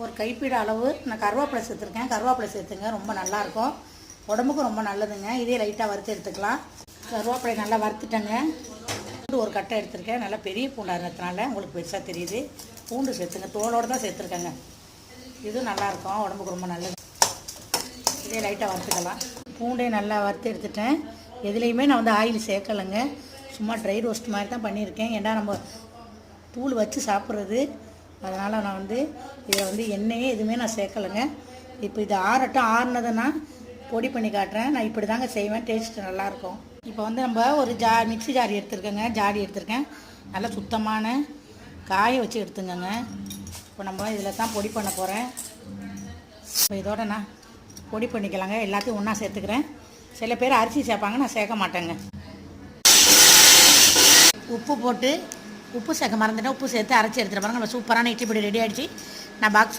ஒரு கைப்பிடி அளவு நான் கருவேப்பிலை சேர்த்துருக்கேன். கருவேப்பிலை சேர்த்துங்க, ரொம்ப நல்லாயிருக்கும், உடம்புக்கும் ரொம்ப நல்லதுங்க. இதே லைட்டாக வறுத்து எடுத்துக்கலாம். கருவேப்பிலை நல்லா வறுத்துட்டேங்க. பூண்டு ஒரு கட்டை எடுத்துருக்கேன். நல்லா பெரிய பூண்டாக இருந்ததுனால உங்களுக்கு பெருசாக தெரியுது. பூண்டு சேர்த்துங்க, தோலோடு தான் சேர்த்துருக்கேங்க. இதுவும் நல்லாயிருக்கும், உடம்புக்கு ரொம்ப நல்லது. இதே லைட்டாக வறுத்துக்கலாம். பூண்டே நல்லா வறுத்து எடுத்துட்டேன். எதுலேயுமே நான் வந்து ஆயில் சேர்க்கலைங்க, சும்மா ட்ரை ரோஸ்ட் மாதிரி தான் பண்ணியிருக்கேன். ஏன்னா நம்ம தூள் வச்சு சாப்பிட்றது, அதனால் நான் வந்து இதில் வந்து எண்ணெயே எதுவுமே நான் சேர்க்கலைங்க. இப்போ இது ஆறட்டும், ஆறுனதுன்னா பொடி பண்ணி காட்டுறேன். நான் இப்படி தாங்க செய்வேன், டேஸ்ட்டு நல்லாயிருக்கும். இப்போ வந்து நம்ம ஒரு மிக்ஸி ஜாடி எடுத்துருக்கேங்க, ஜாடி எடுத்துருக்கேன். நல்லா சுத்தமான காய வச்சு எடுத்துங்கங்க. இப்போ நம்ம இதில் தான் பொடி பண்ண போகிறேன். இப்போ இதோட நான் பொடி பண்ணிக்கலாங்க. எல்லாத்தையும் ஒன்றா சேர்த்துக்கிறேன். சில பேர் அரிசி சேர்ப்பாங்க, நான் சேர்க்க மாட்டேங்க. உப்பு போட்டு, உப்பு சேர்க்க மறந்துட்டேன், உப்பு சேர்த்து அரைச்சி எடுத்துகிட்டு பாருங்க. நம்ம சூப்பரான இட்லி பொடி ரெடி ஆகிடுச்சு. நான் பாக்ஸ்